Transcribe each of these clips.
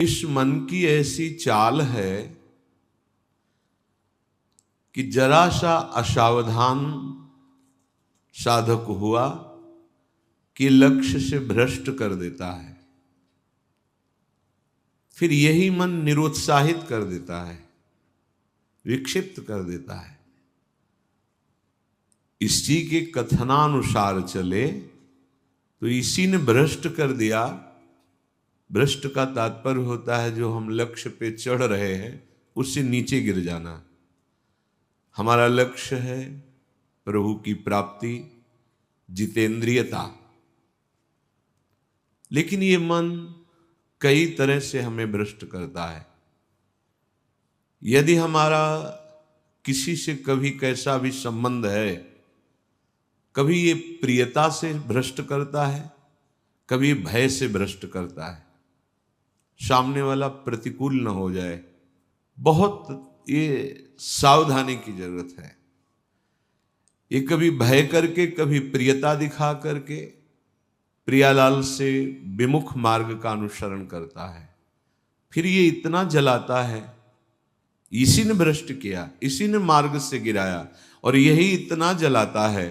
इस मन की ऐसी चाल है कि जरा सा असावधान साधक हुआ कि लक्ष्य से भ्रष्ट कर देता है। फिर यही मन निरुत्साहित कर देता है, विक्षिप्त कर देता है। इसी के कथनानुसार चले तो इसी ने भ्रष्ट कर दिया। भ्रष्ट का तात्पर्य होता है जो हम लक्ष्य पे चढ़ रहे हैं उससे नीचे गिर जाना। हमारा लक्ष्य है प्रभु की प्राप्ति, जितेंद्रियता, लेकिन ये मन कई तरह से हमें भ्रष्ट करता है। यदि हमारा किसी से कभी कैसा भी संबंध है, कभी ये प्रियता से भ्रष्ट करता है, कभी भय से भ्रष्ट करता है। सामने वाला प्रतिकूल न हो जाए, बहुत ये सावधानी की जरूरत है। ये कभी भय करके, कभी प्रियता दिखा करके प्रियालाल से विमुख मार्ग का अनुसरण करता है। फिर ये इतना जलाता है, इसी ने भ्रष्ट किया, इसी ने मार्ग से गिराया, और यही इतना जलाता है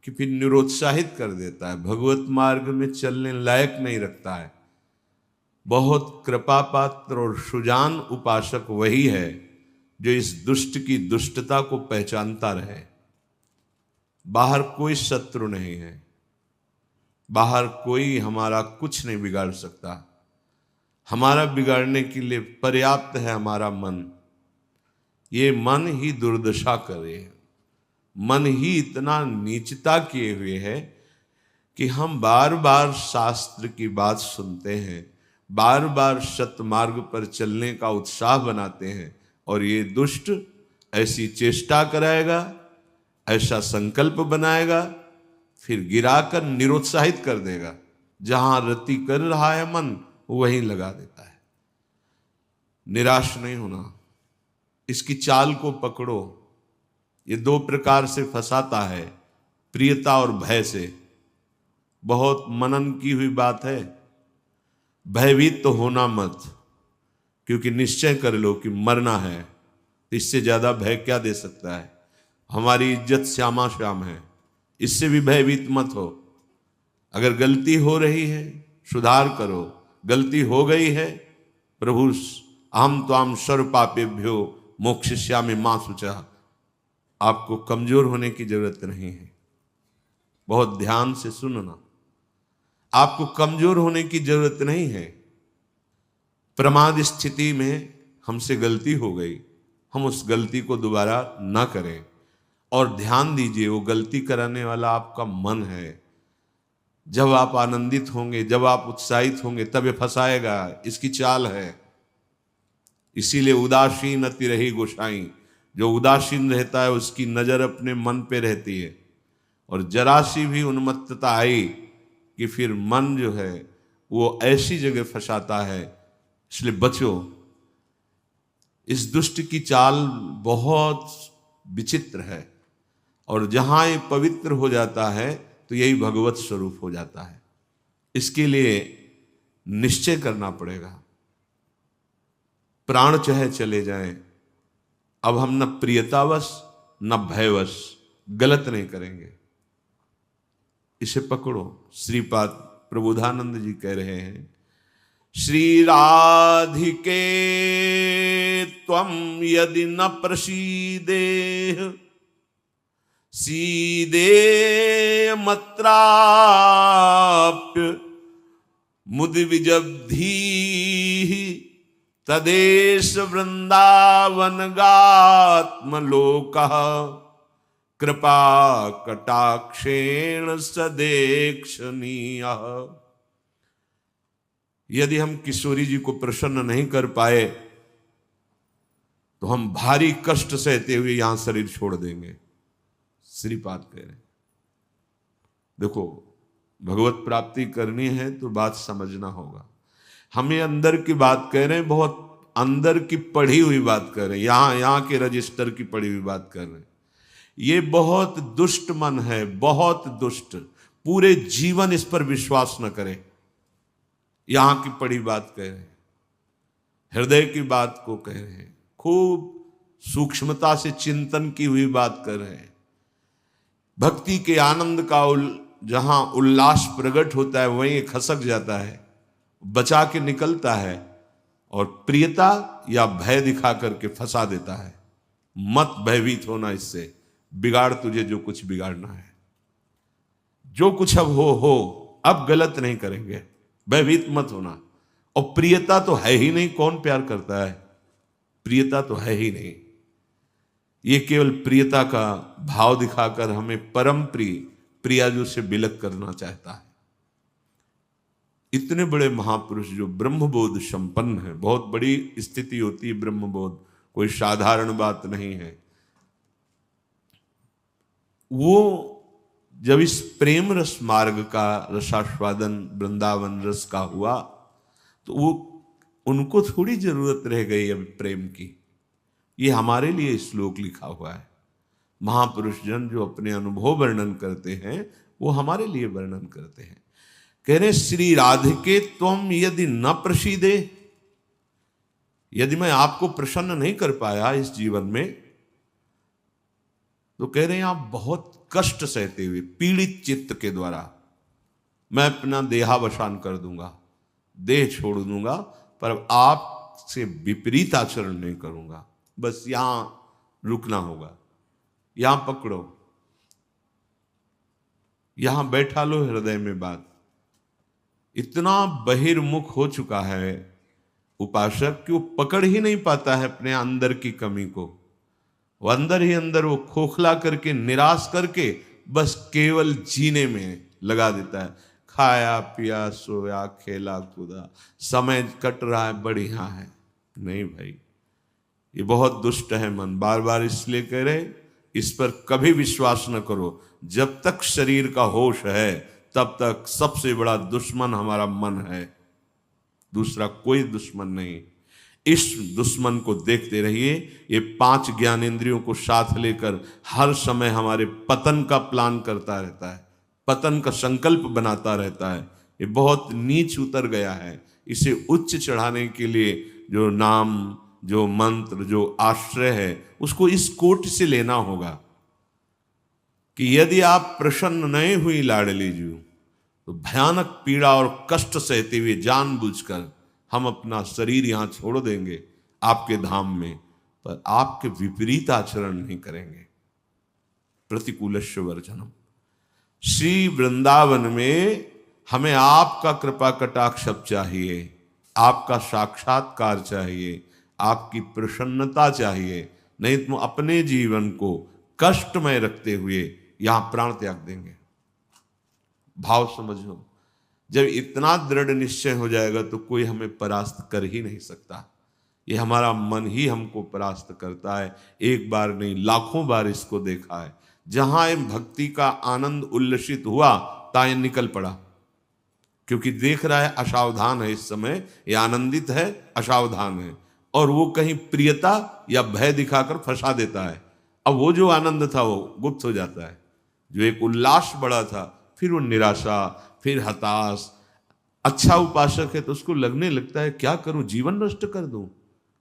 कि फिर निरुत्साहित कर देता है, भगवत मार्ग में चलने लायक नहीं रखता है। बहुत कृपा पात्र और सुजान उपासक वही है जो इस दुष्ट की दुष्टता को पहचानता रहे। बाहर कोई शत्रु नहीं है, बाहर कोई हमारा कुछ नहीं बिगाड़ सकता। हमारा बिगाड़ने के लिए पर्याप्त है हमारा मन। ये मन ही दुर्दशा करे, मन ही इतना नीचता किए हुए है कि हम बार बार शास्त्र की बात सुनते हैं, बार बार सतमार्ग पर चलने का उत्साह बनाते हैं, और ये दुष्ट ऐसी चेष्टा कराएगा, ऐसा संकल्प बनाएगा, फिर गिराकर निरुत्साहित कर देगा। जहां रति कर रहा है मन वहीं लगा देता है। निराश नहीं होना, इसकी चाल को पकड़ो। ये दो प्रकार से फंसाता है, प्रियता और भय से। बहुत मनन की हुई बात है। भयभीत तो होना मत, क्योंकि निश्चय कर लो कि मरना है। इससे ज्यादा भय क्या दे सकता है? हमारी इज्जत श्यामा श्याम है, इससे भी भयभीत मत हो। अगर गलती हो रही है सुधार करो, गलती हो गई है प्रभु अहम त्वाम सर्व पापेभ्यो मोक्षयिष्यामि मा शुचः। आपको कमजोर होने की जरूरत नहीं है। बहुत ध्यान से सुनना, आपको कमजोर होने की जरूरत नहीं है। प्रमाद स्थिति में हमसे गलती हो गई, हम उस गलती को दोबारा ना करें। और ध्यान दीजिए, वो गलती कराने वाला आपका मन है। जब आप आनंदित होंगे, जब आप उत्साहित होंगे, तब ये फंसाएगा। इसकी चाल है। इसीलिए उदासीन अति रही गोसाई। जो उदासीन रहता है उसकी नजर अपने मन पे रहती है, और जरा सी भी उन्मत्तता आई कि फिर मन जो है वो ऐसी जगह फंसाता है। इसलिए बचो। इस दुष्ट की चाल बहुत विचित्र है, और जहां ये पवित्र हो जाता है तो यही भगवत स्वरूप हो जाता है। इसके लिए निश्चय करना पड़ेगा। प्राण चाहे चले जाएं, अब हम न प्रियतावश न भयवश गलत नहीं करेंगे। इसे पकड़ो। श्रीपाद प्रबोधानंद जी कह रहे हैं, श्री राधिके त्वं यदि न प्रसीदे सीदे मत्राप्य मुदि विजब्धि तदेश वृंदावन गात्मलोकः कृपा कटाक्षेण सदेक्षणीयः। यदि हम किशोरी जी को प्रसन्न नहीं कर पाए तो हम भारी कष्ट सहते हुए यहां शरीर छोड़ देंगे। श्रीपाद कह रहे हैं। देखो, भगवत प्राप्ति करनी है तो बात समझना होगा। हम ये अंदर की बात कह रहे हैं, बहुत अंदर की पढ़ी हुई बात कर रहे हैं, यहां के रजिस्टर की पढ़ी हुई बात कर रहे हैं। ये बहुत दुष्ट मन है, बहुत दुष्ट। पूरे जीवन इस पर विश्वास न करें। यहां की पढ़ी बात कह रहे हैं। हृदय की बात को कह रहे हैं, खूब सूक्ष्मता से चिंतन की हुई बात कर रहे हैं। भक्ति के आनंद का जहां उल्लास प्रकट होता है वहीं खसक जाता है, बचा के निकलता है और प्रियता या भय दिखा करके फंसा देता है। मत भयभीत होना, इससे बिगाड़ तुझे जो कुछ बिगाड़ना है। जो कुछ अब हो, अब गलत नहीं करेंगे, भयभीत मत होना। और प्रियता तो है ही नहीं, कौन प्यार करता है? प्रियता तो है ही नहीं। ये केवल प्रियता का भाव दिखाकर हमें परम प्रियाजू से बिलक करना चाहता है। इतने बड़े महापुरुष जो ब्रह्मबोध संपन्न है, बहुत बड़ी स्थिति होती है ब्रह्मबोध, कोई साधारण बात नहीं है। वो जब इस प्रेम रस मार्ग का रसास्वादन वृंदावन रस का हुआ तो वो उनको थोड़ी जरूरत रह गई अब प्रेम की। ये हमारे लिए श्लोक लिखा हुआ है। महापुरुष जन जो अपने अनुभव वर्णन करते हैं वो हमारे लिए वर्णन करते हैं। कह रहे श्री राधिके त्वम यदि न प्रसीदे, यदि मैं आपको प्रसन्न नहीं कर पाया इस जीवन में, तो कह रहे हैं आप बहुत कष्ट सहते हुए पीड़ित चित्त के द्वारा मैं अपना देहावसान कर दूंगा, देह छोड़ दूंगा, पर आपसे विपरीत आचरण नहीं करूंगा। बस यहां रुकना होगा, यहां पकड़ो, यहां बैठा लो हृदय में बात। इतना बहिर्मुख हो चुका है उपासक कि वो पकड़ ही नहीं पाता है अपने अंदर की कमी को। वो अंदर ही अंदर वो खोखला करके, निराश करके बस केवल जीने में लगा देता है। खाया पिया सोया खेला कूदा, समय कट रहा है, बढ़िया है। नहीं भाई, ये बहुत दुष्ट है मन। बार बार इसलिए कह रहे इस पर कभी विश्वास न करो। जब तक शरीर का होश है तब तक सबसे बड़ा दुश्मन हमारा मन है, दूसरा कोई दुश्मन नहीं। इस दुश्मन को देखते रहिए। ये 5 ज्ञानेंद्रियों को साथ लेकर हर समय हमारे पतन का प्लान करता रहता है, पतन का संकल्प बनाता रहता है। ये बहुत नीच उतर गया है। इसे उच्च चढ़ाने के लिए जो नाम, जो मंत्र, जो आश्रय है, उसको इस कोट से लेना होगा कि यदि आप प्रसन्न नहीं हुई लाडली जी, तो भयानक पीड़ा और कष्ट सहते हुए जानबूझकर हम अपना शरीर यहां छोड़ देंगे आपके धाम में, पर आपके विपरीत आचरण नहीं करेंगे। प्रतिकूलस्य वर्जनम। श्री वृंदावन में हमें आपका कृपा कटाक्ष चाहिए, आपका साक्षात्कार चाहिए, आपकी प्रसन्नता चाहिए। नहीं तो अपने जीवन को कष्टमय रखते हुए यहां प्राण त्याग देंगे। भाव समझो, जब इतना दृढ़ निश्चय हो जाएगा तो कोई हमें परास्त कर ही नहीं सकता। ये हमारा मन ही हमको परास्त करता है। एक बार नहीं, लाखों बार इसको देखा है। जहां भक्ति का आनंद उल्लसित हुआ ताए निकल पड़ा, क्योंकि देख रहा है असावधान है, इस समय ये आनंदित है, असावधान है, और वो कहीं प्रियता या भय दिखाकर फंसा देता है। अब वो जो आनंद था वो गुप्त हो जाता है। जो एक उल्लास बड़ा था, फिर वो निराशा, फिर हताश। अच्छा उपासक है तो उसको लगने लगता है क्या करूं, जीवन नष्ट कर दूं,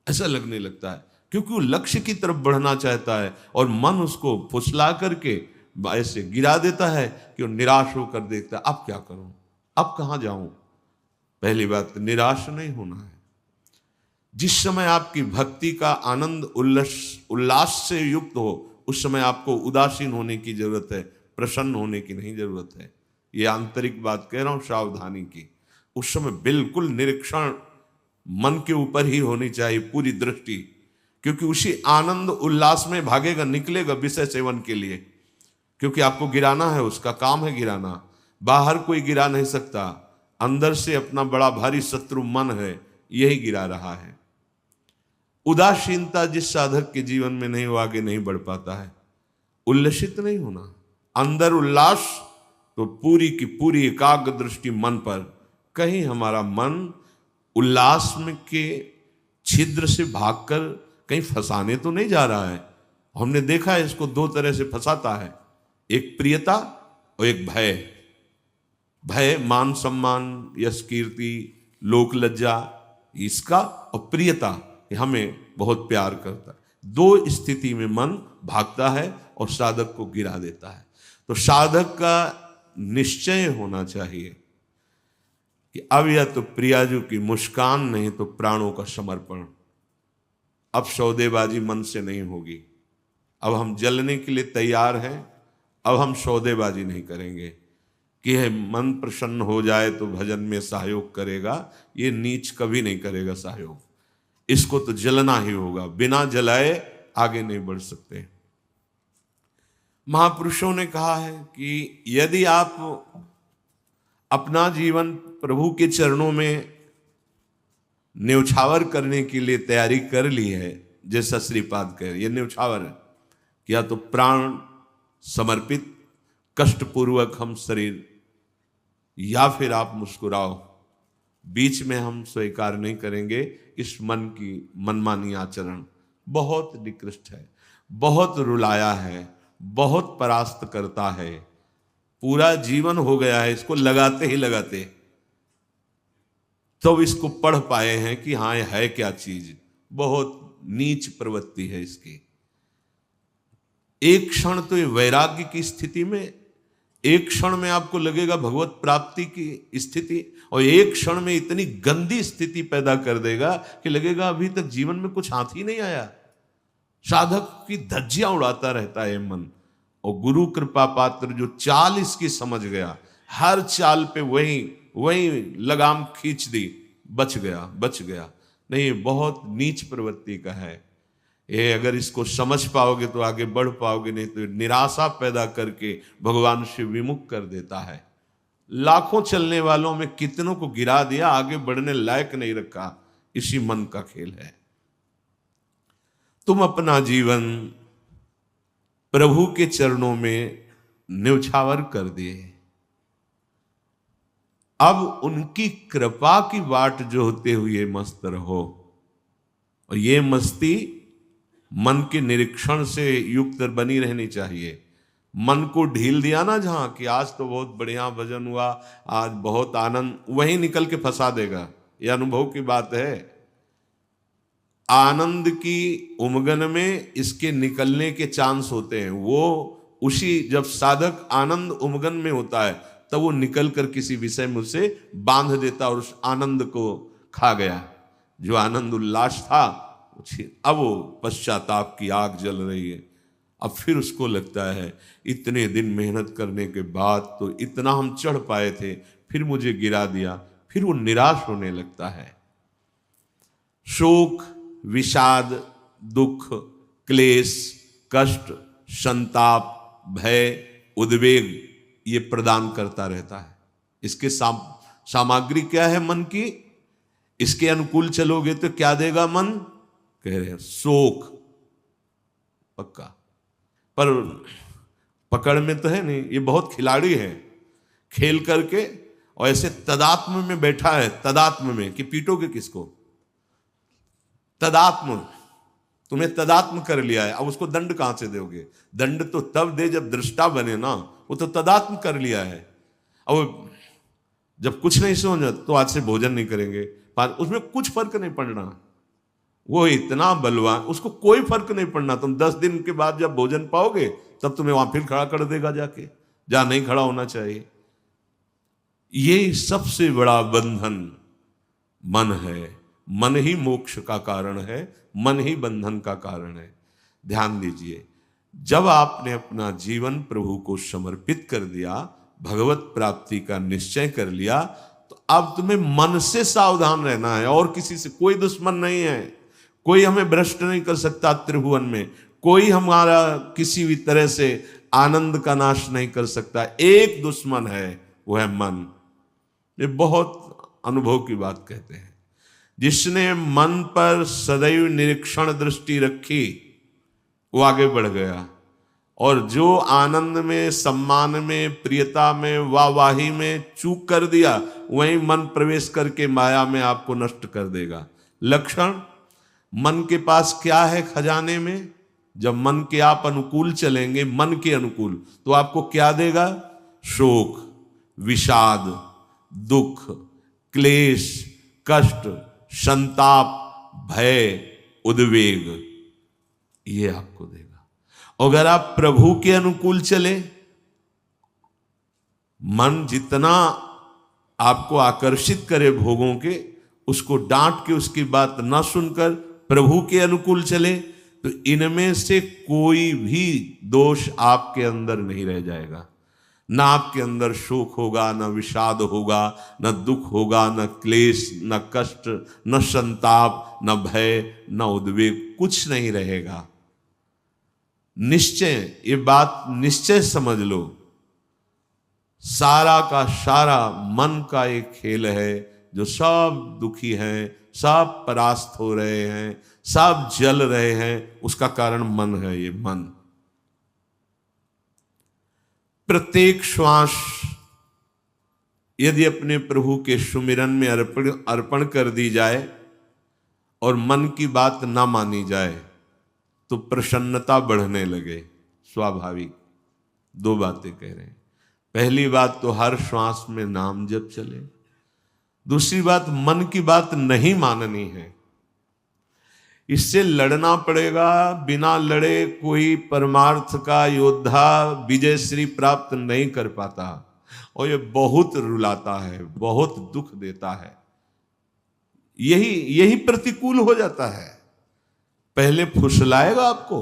ऐसा लगने लगता है, क्योंकि वो लक्ष्य की तरफ बढ़ना चाहता है और मन उसको फुसला करके ऐसे गिरा देता है कि वो निराश होकर देखता है अब क्या करूं, अब कहां जाऊं। पहली बात, निराश नहीं होना है। जिस समय आपकी भक्ति का आनंद उल्लास से युक्त हो, उस समय आपको उदासीन होने की जरूरत है, प्रसन्न होने की नहीं जरूरत है। ये आंतरिक बात कह रहा हूं, सावधानी की। उस समय बिल्कुल निरीक्षण मन के ऊपर ही होनी चाहिए, पूरी दृष्टि, क्योंकि उसी आनंद उल्लास में भागेगा, निकलेगा विषय सेवन के लिए, क्योंकि आपको गिराना है, उसका काम है गिराना। बाहर कोई गिरा नहीं सकता, अंदर से अपना बड़ा भारी शत्रु मन है, यही गिरा रहा है। उदासीनता जिस साधक के जीवन में नहीं, वो आगे नहीं बढ़ पाता है। उल्लसित नहीं होना, अंदर उल्लास, तो पूरी की पूरी एकाग्र दृष्टि मन पर। कहीं हमारा मन उल्लास में के छिद्र से भागकर कहीं फंसाने तो नहीं जा रहा है। हमने देखा है इसको 2 तरह से फंसाता है, एक प्रियता और एक भय। भय मान सम्मान, यश कीर्ति, लोक लज्जा, इसका, और प्रियता हमें बहुत प्यार करता है। दो स्थिति में मन भागता है और साधक को गिरा देता है। तो साधक का निश्चय होना चाहिए कि अब या तो प्रियाजू की मुस्कान, नहीं तो प्राणों का समर्पण। अब सौदेबाजी मन से नहीं होगी। अब हम जलने के लिए तैयार हैं। अब हम सौदेबाजी नहीं करेंगे कि है मन प्रसन्न हो जाए तो भजन में सहयोग करेगा। ये नीच कभी नहीं करेगा सहयोग। इसको तो जलना ही होगा, बिना जलाए आगे नहीं बढ़ सकते। महापुरुषों ने कहा है कि यदि आप अपना जीवन प्रभु के चरणों में न्यौछावर करने के लिए तैयारी कर ली है, जैसा श्रीपाद कह रहे, ये न्यौछावर है, या तो प्राण समर्पित कष्टपूर्वक हम शरीर, या फिर आप मुस्कुराओ, बीच में हम स्वीकार नहीं करेंगे इस मन की मनमानी आचरण। बहुत निकृष्ट है, बहुत रुलाया है, बहुत परास्त करता है। पूरा जीवन हो गया है इसको लगाते ही लगाते, तो इसको पढ़ पाए हैं कि हाँ ये है क्या चीज। बहुत नीच प्रवृत्ति है इसकी। एक क्षण तो ये वैराग्य की स्थिति में, एक क्षण में आपको लगेगा भगवत प्राप्ति की स्थिति, और एक क्षण में इतनी गंदी स्थिति पैदा कर देगा कि लगेगा अभी तक जीवन में कुछ हाथ ही नहीं आया। साधक की धज्जियां उड़ाता रहता है मन। और गुरु कृपा पात्र जो चाल इसकी समझ गया, हर चाल पे वही लगाम खींच दी, बच गया। नहीं, बहुत नीच प्रवृत्ति का है ये। अगर इसको समझ पाओगे तो आगे बढ़ पाओगे, नहीं तो निराशा पैदा करके भगवान से विमुख कर देता है। लाखों चलने वालों में कितनों को गिरा दिया, आगे बढ़ने लायक नहीं रखा। इसी मन का खेल है। तुम अपना जीवन प्रभु के चरणों में न्यौछावर कर दिए। अब उनकी कृपा की बाट जोहते हुए मस्त रहो। और ये मस्ती मन के निरीक्षण से युक्त बनी रहनी चाहिए। मन को ढील दिया ना जहां कि आज तो बहुत बढ़िया भजन हुआ, आज बहुत आनंद, वहीं निकल के फंसा देगा। यह अनुभव की बात है। आनंद की उमगन में इसके निकलने के चांस होते हैं। वो उसी, जब साधक आनंद उमगन में होता है तब वो निकल कर किसी विषय में उसे बांध देता और उस आनंद को खा गया। जो आनंद उल्लास था, अब वो पश्चाताप की आग जल रही है। अब फिर उसको लगता है इतने दिन मेहनत करने के बाद तो इतना हम चढ़ पाए थे, फिर मुझे गिरा दिया। फिर वो निराश होने लगता है। शोक, विषाद, दुख, क्लेश, कष्ट, संताप, भय, उद्वेग ये प्रदान करता रहता है। इसके सामग्री क्या है मन की? इसके अनुकूल चलोगे तो क्या देगा मन? कह रहे हैं शोक पक्का। पर पकड़ में तो है नहीं, ये बहुत खिलाड़ी है। खेल करके और ऐसे तदात्म में बैठा है, तदात्म में कि पीटोगे किसको? तदात्म, तुम्हें तदात्म कर लिया है। अब उसको दंड कहां से दोगे? दंड तो तब दे जब दृष्टा बने ना। वो तो तदात्म कर लिया है। अब जब कुछ नहीं समझ तो आज से भोजन नहीं करेंगे, उसमें कुछ फर्क नहीं पड़ना। वो इतना बलवान, उसको कोई फर्क नहीं पड़ना। तुम 10 दिन के बाद जब भोजन पाओगे तब तुम्हें वहां फिर खड़ा कर देगा जाके, जहां नहीं खड़ा होना चाहिए। ये सबसे बड़ा बंधन मन है। मन ही मोक्ष का कारण है, मन ही बंधन का कारण है। ध्यान दीजिए, जब आपने अपना जीवन प्रभु को समर्पित कर दिया, भगवत प्राप्ति का निश्चय कर लिया, तो अब तुम्हें मन से सावधान रहना है। और किसी से कोई दुश्मन नहीं है। कोई हमें भ्रष्ट नहीं कर सकता त्रिभुवन में। कोई हमारा किसी भी तरह से आनंद का नाश नहीं कर सकता। एक दुश्मन है, वो है मन। ये बहुत अनुभव की बात कहते हैं। जिसने मन पर सदैव निरीक्षण दृष्टि रखी वो आगे बढ़ गया। और जो आनंद में, सम्मान में, प्रियता में, वाहवाही में चूक कर दिया, वहीं मन प्रवेश करके माया में आपको नष्ट कर देगा। लक्षण मन के पास क्या है खजाने में? जब मन के आप अनुकूल चलेंगे, मन के अनुकूल, तो आपको क्या देगा? शोक, विषाद, दुख, क्लेश, कष्ट, संताप, भय, उद्वेग, ये आपको देगा। अगर आप प्रभु के अनुकूल चले, मन जितना आपको आकर्षित करे भोगों के, उसको डांट के उसकी बात ना सुनकर प्रभु के अनुकूल चले, तो इनमें से कोई भी दोष आपके अंदर नहीं रह जाएगा। ना आपके अंदर शोक होगा, ना विषाद होगा, न दुख होगा, न क्लेश, न कष्ट, न संताप, न भय, न उद्वेग, कुछ नहीं रहेगा। निश्चय, ये बात निश्चय समझ लो, सारा का सारा मन का एक खेल है। जो सब दुखी हैं, सब परास्त हो रहे हैं, सब जल रहे हैं, उसका कारण मन है। ये मन प्रत्येक श्वास यदि अपने प्रभु के सुमिरन में अर्पण कर दी जाए और मन की बात ना मानी जाए, तो प्रसन्नता बढ़ने लगे। स्वाभाविक दो बातें कह रहे हैं। पहली बात तो हर श्वास में नाम जप चले। दूसरी बात, मन की बात नहीं माननी है। इससे लड़ना पड़ेगा। बिना लड़े कोई परमार्थ का योद्धा विजय श्री प्राप्त नहीं कर पाता, और ये बहुत रुलाता है, बहुत दुख देता है। यही प्रतिकूल हो जाता है। पहले फुसलाएगा आपको,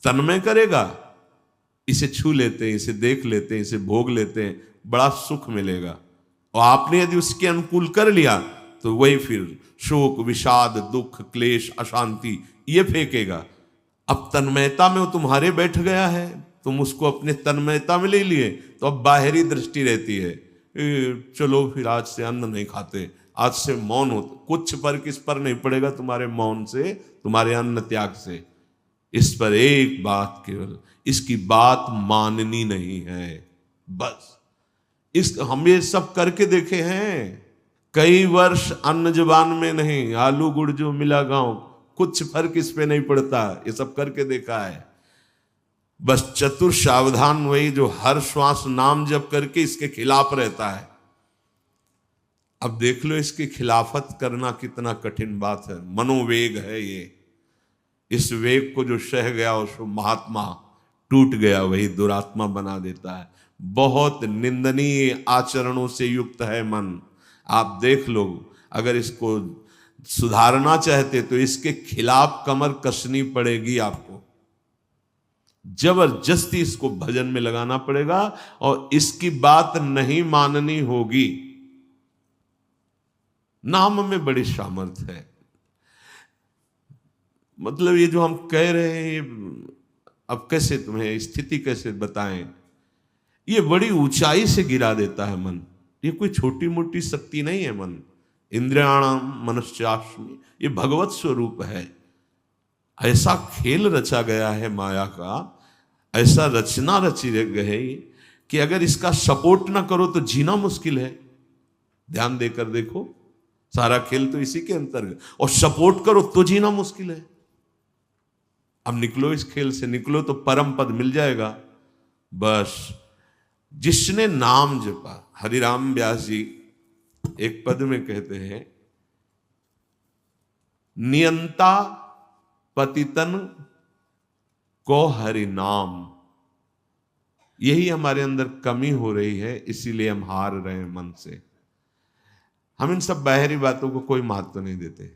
तन्मय करेगा, इसे छू लेते हैं, इसे देख लेते हैं, इसे भोग लेते हैं, बड़ा सुख मिलेगा। और आपने यदि उसके अनुकूल कर लिया तो वही फिर शोक, विषाद, दुख, क्लेश, अशांति ये फेंकेगा। अब तन्मयता में वो तुम्हारे बैठ गया है, तुम उसको अपने तन्मयता में ले लिए, तो अब बाहरी दृष्टि रहती है, चलो फिर आज से अन्न नहीं खाते, आज से मौन हो। कुछ फर्क इस पर नहीं पड़ेगा तुम्हारे मौन से, तुम्हारे अन्न त्याग से। इस पर एक बात केवल, इसकी बात माननी नहीं है, बस। हम ये सब करके देखे हैं। कई वर्ष अन्न जुबान में नहीं, आलू गुड़ जो मिला गांव, कुछ फर्क इस पे नहीं पड़ता। ये सब करके देखा है। बस चतुर सावधान वही जो हर श्वास नाम जप करके इसके खिलाफ रहता है। अब देख लो इसकी खिलाफत करना कितना कठिन बात है। मनोवेग है ये। इस वेग को जो सह गया उसको महात्मा, टूट गया वही दुरात्मा बना देता है। बहुत निंदनीय आचरणों से युक्त है मन। आप देख लो, अगर इसको सुधारना चाहते तो इसके खिलाफ कमर कसनी पड़ेगी आपको। जबरदस्ती इसको भजन में लगाना पड़ेगा और इसकी बात नहीं माननी होगी। नाम में बड़ी सामर्थ्य है। मतलब ये जो हम कह रहे हैं, अब कैसे तुम्हें स्थिति कैसे बताएं, ये बड़ी ऊंचाई से गिरा देता है मन। ये कोई छोटी मोटी शक्ति नहीं है मन। इंद्रियाणाम मनश्चास्मि, ये भगवत स्वरूप है। ऐसा खेल रचा गया है माया का, ऐसा रचना रची गई कि अगर इसका सपोर्ट ना करो तो जीना मुश्किल है। ध्यान देकर देखो, सारा खेल तो इसी के अंतर्गत, और सपोर्ट करो तो जीना मुश्किल है। अब निकलो इस खेल से, निकलो तो परम पद मिल जाएगा। बस जिसने नाम जपा, हरिराम व्यास जी एक पद में कहते हैं, नियंता पतितन को हरि नाम। यही हमारे अंदर कमी हो रही है, इसीलिए हम हार रहे हैं मन से। हम इन सब बाहरी बातों को कोई महत्व नहीं देते।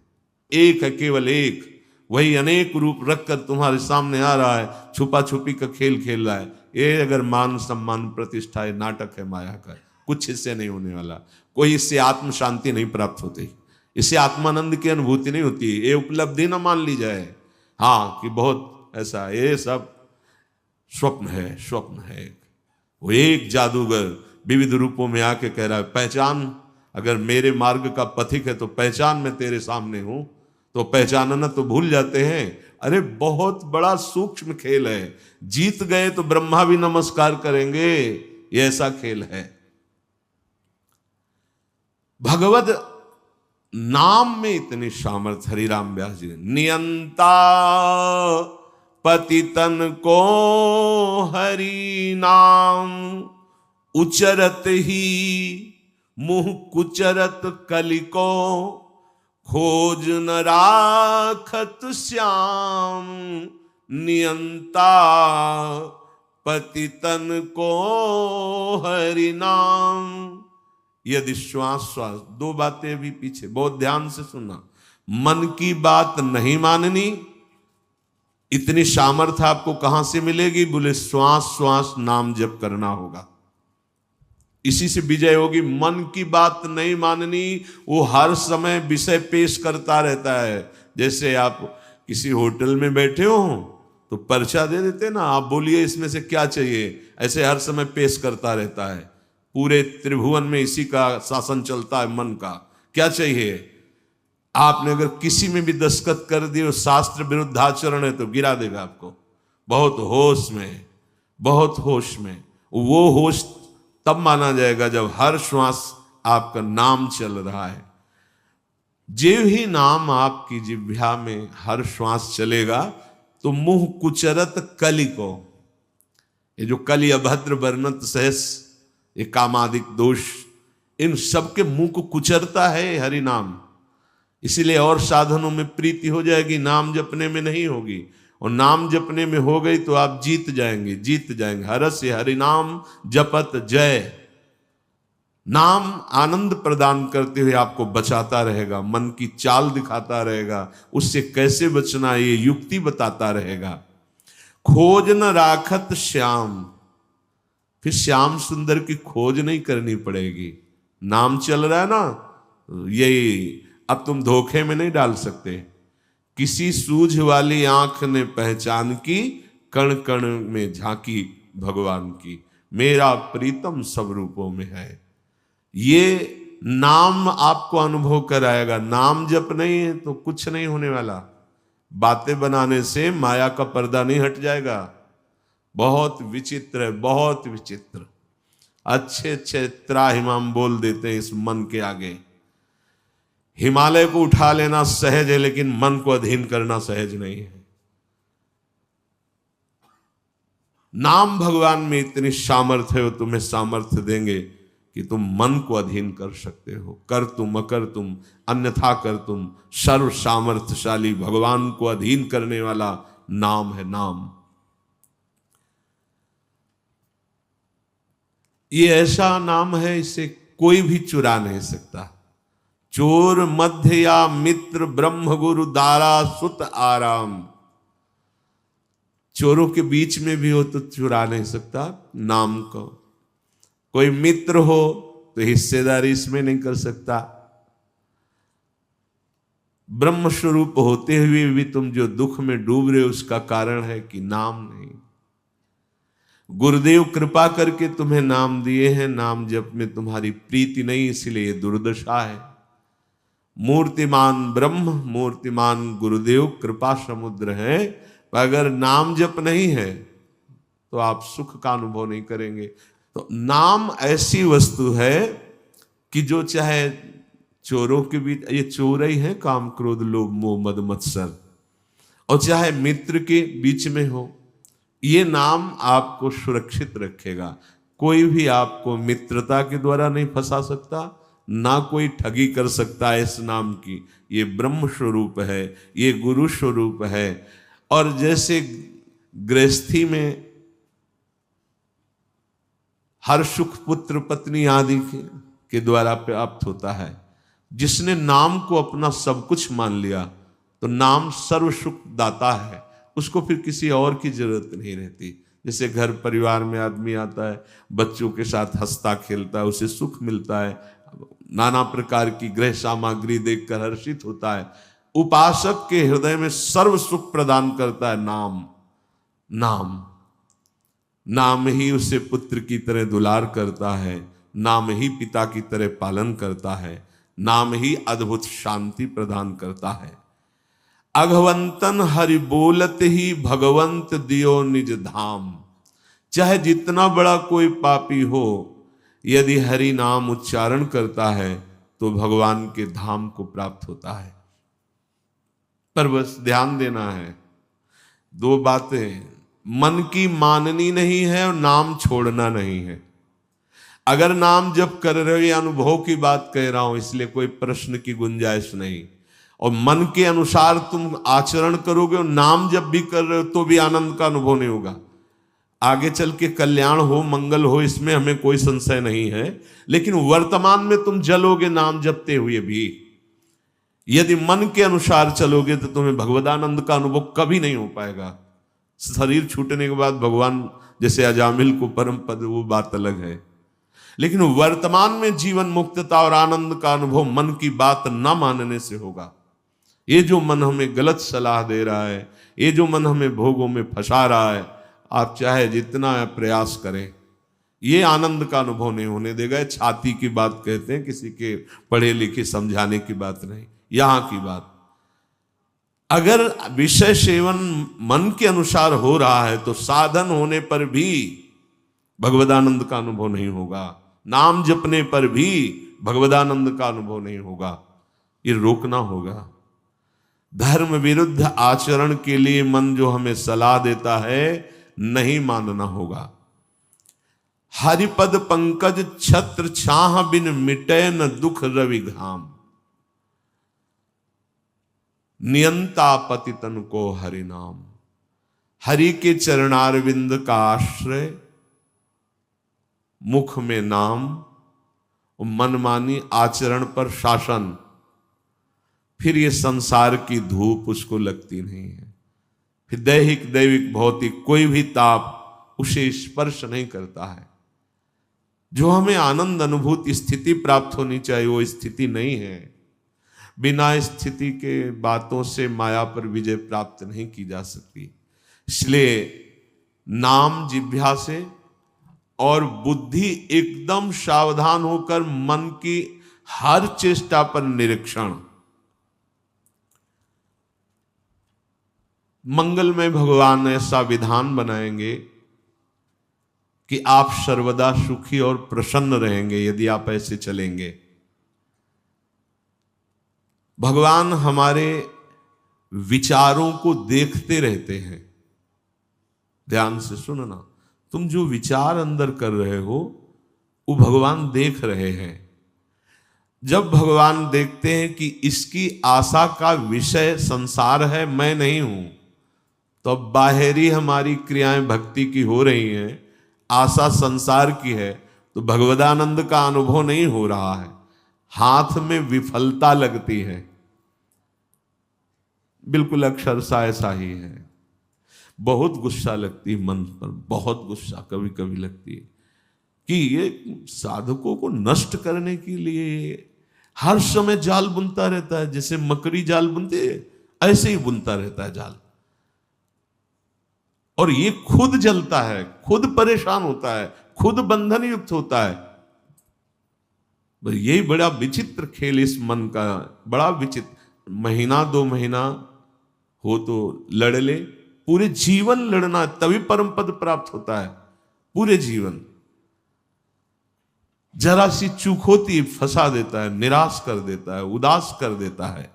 एक है, केवल एक, वही अनेक रूप रखकर तुम्हारे सामने आ रहा है, छुपा छुपी का खेल खेल रहा है। ये अगर मान सम्मान प्रतिष्ठा है, नाटक है माया का, कुछ इससे नहीं होने वाला। कोई इससे आत्म शांति नहीं प्राप्त होती, इससे आत्मानंद की अनुभूति नहीं होती। ये उपलब्धि ना मान ली जाए, हाँ, कि बहुत ऐसा, ये सब स्वप्न है, स्वप्न है। वो एक जादूगर विविध रूपों में आके कह रहा है, पहचान, अगर मेरे मार्ग का पथिक है तो पहचान, मैं तेरे सामने हूं। तो पहचानना तो भूल जाते हैं। अरे बहुत बड़ा सूक्ष्म खेल है। जीत गए तो ब्रह्मा भी नमस्कार करेंगे, ये ऐसा खेल है। भगवत नाम में इतनी सामर्थ्य। हरिराम व्यास जी, नियंता पतितन को हरि नाम, उचरत ही मुह कुचरत कलिको, खोज न राखत श्याम नियंता, पतितन को हरि नाम। यदि श्वास श्वास, दो बातें भी पीछे बहुत ध्यान से सुनना। मन की बात नहीं माननी, इतनी सामर्थ्य आपको कहां से मिलेगी? बोले श्वास श्वास नाम जप करना होगा, इसी से विजय होगी। मन की बात नहीं माननी, वो हर समय विषय पेश करता रहता है। जैसे आप किसी होटल में बैठे हो तो पर्चा दे देते ना, आप बोलिए इसमें से क्या चाहिए, ऐसे हर समय पेश करता रहता है। पूरे त्रिभुवन में इसी का शासन चलता है, मन का। क्या चाहिए? आपने अगर किसी में भी दस्तखत कर दिए शास्त्र विरुद्ध आचरण है तो गिरा देगा आपको। बहुत होश में, बहुत होश में। वो होश तब माना जाएगा जब हर श्वास आपका नाम चल रहा है। जो ही नाम आपकी जिह्वा में हर श्वास चलेगा तो मुंह कुचरत कलि को, ये जो कलि अभद्र वर्णत सहस, ये कामादिक दोष, इन सबके मुंह को कुचरता है हरि नाम। इसीलिए और साधनों में प्रीति हो जाएगी, नाम जपने में नहीं होगी। और नाम जपने में हो गई तो आप जीत जाएंगे, जीत जाएंगे। हरस हरि नाम जपत जय। नाम आनंद प्रदान करते हुए आपको बचाता रहेगा, मन की चाल दिखाता रहेगा, उससे कैसे बचना ये युक्ति बताता रहेगा। खोज न राखत श्याम, फिर श्याम सुंदर की खोज नहीं करनी पड़ेगी। नाम चल रहा है ना, यही अब तुम धोखे में नहीं डाल सकते। किसी सूझ वाली आंख ने पहचान की, कण कण में झांकी भगवान की, मेरा प्रीतम सब रूपों में है। ये नाम आपको अनुभव कराएगा। नाम जप नहीं है तो कुछ नहीं होने वाला। बातें बनाने से माया का पर्दा नहीं हट जाएगा। बहुत विचित्र है, बहुत विचित्र। अच्छे अच्छे त्राहिमाम बोल देते हैं इस मन के आगे। हिमालय को उठा लेना सहज है, लेकिन मन को अधीन करना सहज नहीं है। नाम भगवान में इतनी सामर्थ्य है, वो तुम्हें सामर्थ्य देंगे कि तुम मन को अधीन कर सकते हो। कर तुम अकर तुम अन्यथा कर तुम, सर्व सामर्थ्यशाली भगवान को अधीन करने वाला नाम है नाम। ये ऐसा नाम है, इसे कोई भी चुरा नहीं सकता। चोर मध्य या मित्र, ब्रह्म गुरु दारा सुत आराम। चोरों के बीच में भी हो तो चुरा नहीं सकता नाम को। कोई मित्र हो तो हिस्सेदारी इसमें नहीं कर सकता। ब्रह्म स्वरूप होते हुए भी तुम जो दुख में डूब रहे हो उसका कारण है कि नाम नहीं। गुरुदेव कृपा करके तुम्हें नाम दिए हैं, नाम जप में तुम्हारी प्रीति नहीं, इसलिए ये दुर्दशा है। मूर्तिमान ब्रह्म, मूर्तिमान गुरुदेव कृपा समुद्र है, अगर नाम जप नहीं है तो आप सुख का अनुभव नहीं करेंगे। तो नाम ऐसी वस्तु है कि जो चाहे चोरों के बीच, ये चोर ही है काम क्रोध लोभ मोह मद मत्सर, और चाहे मित्र के बीच में हो, ये नाम आपको सुरक्षित रखेगा। कोई भी आपको मित्रता के द्वारा नहीं फंसा सकता, ना कोई ठगी कर सकता है इस नाम की। ये ब्रह्म स्वरूप है, ये गुरु स्वरूप है। और जैसे गृहस्थी में हर सुख पुत्र पत्नी आदि के द्वारा प्राप्त होता है, जिसने नाम को अपना सब कुछ मान लिया तो नाम सर्व सुख दाता है, उसको फिर किसी और की जरूरत नहीं रहती। जैसे घर परिवार में आदमी आता है, बच्चों के साथ हंसता खेलता है, उसे सुख मिलता है, नाना प्रकार की गृह सामग्री देखकर हर्षित होता है। उपासक के हृदय में सर्व सुख प्रदान करता है नाम। नाम नाम ही उसे पुत्र की तरह दुलार करता है, नाम ही पिता की तरह पालन करता है, नाम ही अद्भुत शांति प्रदान करता है। अघवंतन हरि बोलत ही भगवंत दियो निज धाम। चाहे जितना बड़ा कोई पापी हो, यदि हरि नाम उच्चारण करता है तो भगवान के धाम को प्राप्त होता है। पर बस ध्यान देना है, दो बातें, मन की माननी नहीं है और नाम छोड़ना नहीं है। अगर नाम जप कर रहे हो, ये अनुभव की बात कह रहा हूं इसलिए कोई प्रश्न की गुंजाइश नहीं। और मन के अनुसार तुम आचरण करोगे और नाम जब भी कर रहे हो तो भी आनंद का अनुभव नहीं होगा। आगे चल के कल्याण हो, मंगल हो, इसमें हमें कोई संशय नहीं है, लेकिन वर्तमान में तुम जलोगे नाम जपते हुए भी। यदि मन के अनुसार चलोगे तो तुम्हें भगवदानंद का अनुभव कभी नहीं हो पाएगा। शरीर छूटने के बाद भगवान जैसे अजामिल को परम पद, वो बात अलग है, लेकिन वर्तमान में जीवन मुक्तता और आनंद का अनुभव मन की बात न मानने से होगा। ये जो मन हमें गलत सलाह दे रहा है, ये जो मन हमें भोगों में फंसा रहा है, आप चाहे जितना प्रयास करें, ये आनंद का अनुभव नहीं होने देगा। छाती की बात कहते हैं, किसी के पढ़े लिखे समझाने की बात नहीं, यहां की बात। अगर विषय सेवन मन के अनुसार हो रहा है तो साधन होने पर भी भगवदानंद का अनुभव नहीं होगा, नाम जपने पर भी भगवदानंद का अनुभव नहीं होगा। ये रोकना होगा। धर्म विरुद्ध आचरण के लिए मन जो हमें सलाह देता है, नहीं मानना होगा। हरिपद पंकज छत्र छाह बिन मिटे न दुख रवि घाम, नियंता पतितन को हरि नाम। हरि के चरणारविंद का आश्रय, मुख में नाम, मनमानी आचरण पर शासन, फिर ये संसार की धूप उसको लगती नहीं है। फिर दैहिक दैविक भौतिक कोई भी ताप उसे स्पर्श नहीं करता है। जो हमें आनंद अनुभूति स्थिति प्राप्त होनी चाहिए वो स्थिति नहीं है। बिना स्थिति के बातों से माया पर विजय प्राप्त नहीं की जा सकती। इसलिए नाम जिह्वा से और बुद्धि एकदम सावधान होकर मन की हर चेष्टा पर निरीक्षण। मंगलमय भगवान ऐसा विधान बनाएंगे कि आप सर्वदा सुखी और प्रसन्न रहेंगे यदि आप ऐसे चलेंगे। भगवान हमारे विचारों को देखते रहते हैं। ध्यान से सुनना, तुम जो विचार अंदर कर रहे हो वो भगवान देख रहे हैं। जब भगवान देखते हैं कि इसकी आशा का विषय संसार है, मैं नहीं हूं, तो अब बाहरी हमारी क्रियाएं भक्ति की हो रही हैं, आशा संसार की है, तो भगवदानंद का अनुभव नहीं हो रहा है, हाथ में विफलता लगती है। बिल्कुल अक्षरशः ऐसा ही है। बहुत गुस्सा लगती है मन पर, बहुत गुस्सा कभी कभी लगती है कि ये साधकों को नष्ट करने के लिए हर समय जाल बुनता रहता है। जैसे मकड़ी जाल बुनते ऐसे ही बुनता रहता है जाल, और ये खुद जलता है, खुद परेशान होता है, खुद बंधन युक्त होता है। यही बड़ा विचित्र खेल इस मन का, बड़ा विचित्र। महीना 2 महीना हो तो लड़ ले, पूरे जीवन लड़ना तभी परम पद प्राप्त होता है। पूरे जीवन जरा सी चूक होती फंसा देता है, निराश कर देता है, उदास कर देता है।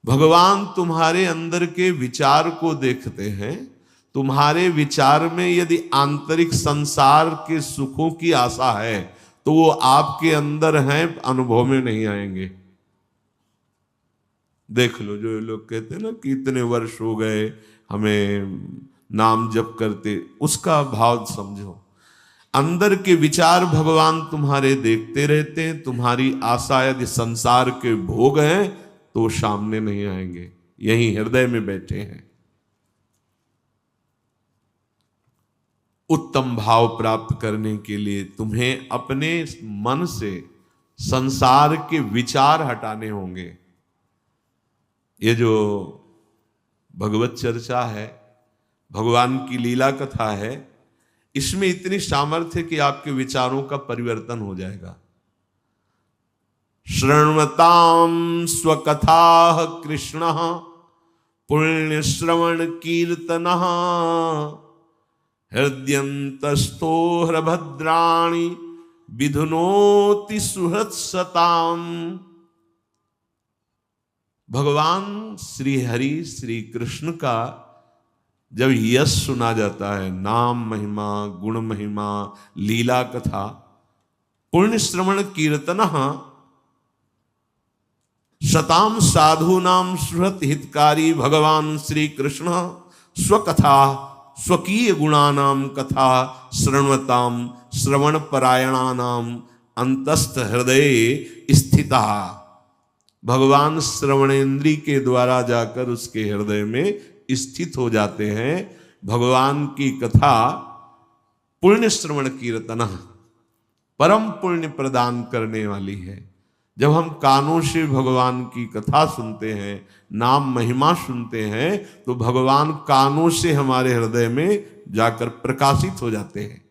भगवान तुम्हारे अंदर के विचार को देखते हैं। तुम्हारे विचार में यदि आंतरिक संसार के सुखों की आशा है तो वो आपके अंदर हैं, अनुभव में नहीं आएंगे। देख लो, जो लोग कहते हैं ना कि इतने वर्ष हो गए हमें नाम जप करते, उसका भाव समझो। अंदर के विचार भगवान तुम्हारे देखते रहते हैं। तुम्हारी आशा यदि संसार के भोग हैं तो वो सामने नहीं आएंगे, यहीं हृदय में बैठे हैं। उत्तम भाव प्राप्त करने के लिए तुम्हें अपने मन से संसार के विचार हटाने होंगे। ये जो भगवत चर्चा है, भगवान की लीला कथा है, इसमें इतनी सामर्थ्य कि आपके विचारों का परिवर्तन हो जाएगा। श्रृण्वतां स्वकथा कृष्ण पुण्य श्रवण कीर्तन हृदयंतस्थो हृभद्राणि विधुनोति सुहृत्सताम। भगवान श्री हरि श्री कृष्ण का जब यश सुना जाता है, नाम महिमा, गुण महिमा, लीला कथा, पुण्य श्रवण कीर्तन सताम साधूनाम सुहृत हितकारी भगवान श्री कृष्ण स्वकथा स्वकीय गुणानाम कथा श्रृण्वताम श्रवण परायणानाम अंतस्थ हृदय स्थिता। भगवान श्रवणेन्द्री के द्वारा जाकर उसके हृदय में स्थित हो जाते हैं। भगवान की कथा पुण्य श्रवण कीर्तन परम पुण्य प्रदान करने वाली है। जब हम कानों से भगवान की कथा सुनते हैं, नाम महिमा सुनते हैं, तो भगवान कानों से हमारे हृदय में जाकर प्रकाशित हो जाते हैं।